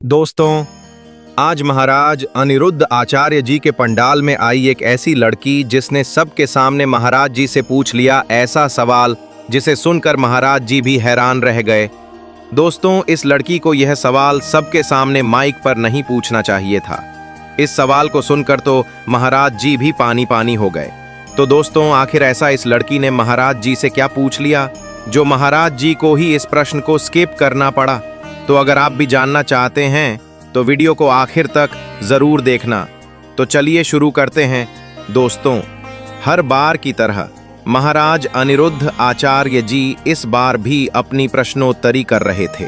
दोस्तों, आज महाराज अनिरुद्ध आचार्य जी के पंडाल में आई एक ऐसी लड़की जिसने सबके सामने महाराज जी से पूछ लिया ऐसा सवाल जिसे सुनकर महाराज जी भी हैरान रह गए। दोस्तों, इस लड़की को यह सवाल सबके सामने माइक पर नहीं पूछना चाहिए था। इस सवाल को सुनकर तो महाराज जी भी पानी पानी हो गए। तो दोस्तों, आखिर ऐसा इस लड़की ने महाराज जी से क्या पूछ लिया जो महाराज जी को ही इस प्रश्न को स्किप करना पड़ा। तो अगर आप भी जानना चाहते हैं तो वीडियो को आखिर तक जरूर देखना। तो चलिए शुरू करते हैं। दोस्तों, हर बार की तरह महाराज अनिरुद्ध आचार्य जी इस बार भी अपनी प्रश्नोत्तरी कर रहे थे।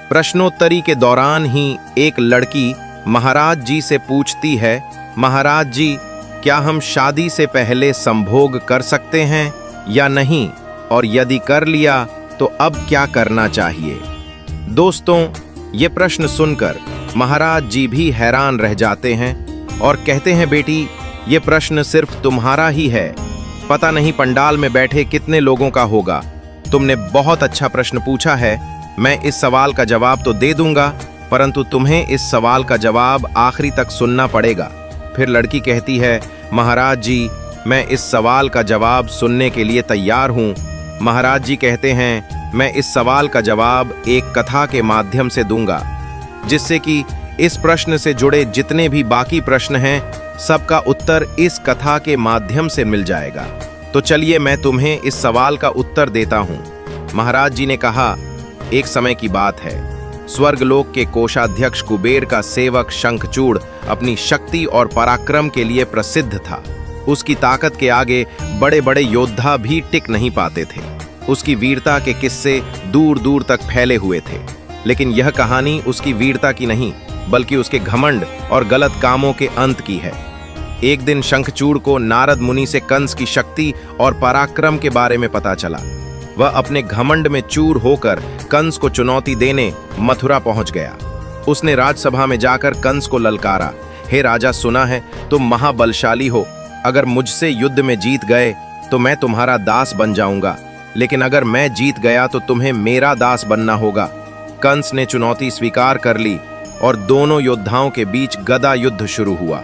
प्रश्नोत्तरी के दौरान ही एक लड़की महाराज जी से पूछती है, महाराज जी, क्या हम शादी से पहले संभोग कर सकते हैं या नहीं, और यदि कर लिया तो अब क्या करना चाहिए। दोस्तों, ये प्रश्न सुनकर महाराज जी भी हैरान रह जाते हैं और कहते हैं, बेटी, ये प्रश्न सिर्फ तुम्हारा ही है, पता नहीं पंडाल में बैठे कितने लोगों का होगा। तुमने बहुत अच्छा प्रश्न पूछा है। मैं इस सवाल का जवाब तो दे दूंगा, परंतु तुम्हें इस सवाल का जवाब आखिरी तक सुनना पड़ेगा। फिर लड़की कहती है, महाराज जी, मैं इस सवाल का जवाब सुनने के लिए तैयार हूँ। महाराज जी कहते हैं, मैं इस सवाल का जवाब एक कथा के माध्यम से दूंगा, जिससे कि इस प्रश्न से जुड़े जितने भी बाकी प्रश्न हैं सबका उत्तर इस कथा के माध्यम से मिल जाएगा। तो चलिए मैं तुम्हें इस सवाल का उत्तर देता हूं। महाराज जी ने कहा, एक समय की बात है, स्वर्गलोक के कोषाध्यक्ष कुबेर का सेवक शंखचूड़ अपनी शक्ति और पराक्रम के लिए प्रसिद्ध था। उसकी ताकत के आगे बड़े बड़े योद्धा भी टिक नहीं पाते थे। उसकी वीरता के किस्से दूर दूर तक फैले हुए थे। लेकिन यह कहानी उसकी वीरता की नहीं, बल्कि उसके घमंड और गलत कामों के अंत की है। एक दिन शंखचूड़ को नारद मुनि से कंस की शक्ति और पराक्रम के बारे में पता चला। वह अपने घमंड में चूर होकर कंस को चुनौती देने मथुरा पहुंच गया। उसने राजसभा में जाकर कंस को ललकारा, हे राजा, सुना है तुम महाबलशाली हो। अगर मुझसे युद्ध में जीत गए तो मैं तुम्हारा दास बन जाऊंगा, लेकिन अगर मैं जीत गया तो तुम्हें मेरा दास बनना होगा। कंस ने चुनौती स्वीकार कर ली और दोनों योद्धाओं के बीच गदा युद्ध शुरू हुआ।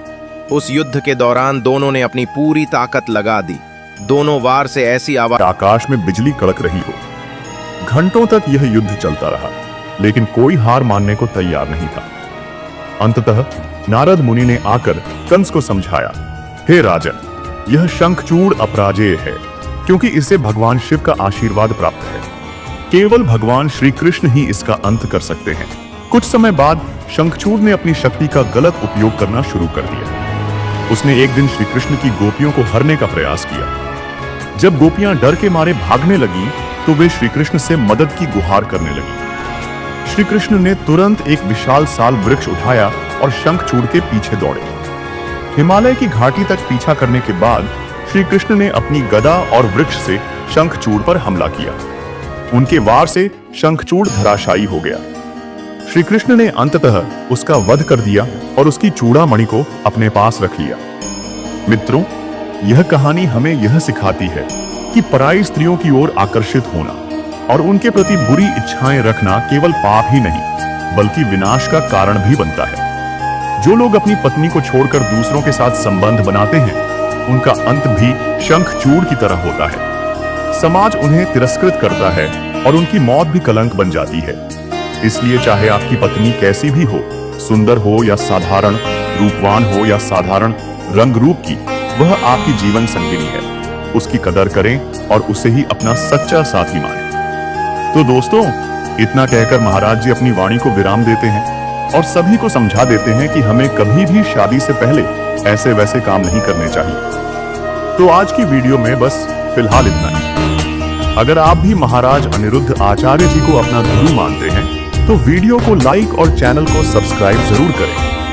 उस युद्ध के दौरान दोनों ने अपनी पूरी ताकत लगा दी। दोनों वार से ऐसी आवाज, आकाश में बिजली कड़क रही हो। घंटों तक यह युद्ध चलता रहा, लेकिन कोई हार मानने को तैयार नहीं था। अंततः नारद मुनि ने आकर कंस को समझाया, हे राजन, यह शंखचूड़ अपराजेय है, क्योंकि इसे भगवान शिव का आशीर्वाद प्राप्त है। केवल भगवान श्री कृष्ण ही इसका अंत कर सकते हैं। कुछ समय बाद शंखचूड़ ने अपनी शक्ति का गलत उपयोग करना शुरू कर दिया। उसने एक दिन श्री कृष्ण की गोपियों को हरने का प्रयास किया। जब गोपियां डर के मारे भागने लगी तो वे श्री कृष्ण से मदद की गुहार करने लगी। श्री कृष्ण ने तुरंत एक विशाल साल वृक्ष उठाया और शंखचूड़ के पीछे दौड़े। हिमालय की घाटी तक पीछा करने के बाद श्री कृष्ण ने अपनी गदा और वृक्ष से शंखचूड़ पर हमला किया। उनके वार से शंखचूड़ धराशायी हो गया। श्री कृष्ण ने अंततः उसका वध कर दिया और उसकी चूड़ामणि को अपने पास रख लिया। मित्रों, यह कहानी हमें यह सिखाती है कि पराई स्त्रियों की ओर आकर्षित होना और उनके प्रति बुरी इच्छाएं रखना केवल पाप ही नहीं, बल्कि विनाश का कारण भी बनता है। जो लोग अपनी पत्नी को छोड़कर दूसरों के साथ संबंध बनाते हैं, उनका अंत भी शंखचूड़ की तरह होता है। समाज उन्हें तिरस्कृत करता है और उनकी मौत भी कलंक बन जाती है। इसलिए चाहे आपकी पत्नी कैसी भी हो, सुंदर हो या साधारण, रूपवान हो या साधारण रंग रूप की, वह आपकी जीवन संगिनी है। उसकी कदर करें और उसे ही अपना सच्चा साथी मानें। तो दोस्तों, इतना कहकर महाराज जी अपनी वाणी को विराम देते हैं और सभी को समझा देते हैं कि हमें कभी भी शादी से पहले ऐसे वैसे काम नहीं करने चाहिए। तो आज की वीडियो में बस फिलहाल इतना ही। अगर आप भी महाराज अनिरुद्ध आचार्य जी को अपना गुरु मानते हैं तो वीडियो को लाइक और चैनल को सब्सक्राइब जरूर करें।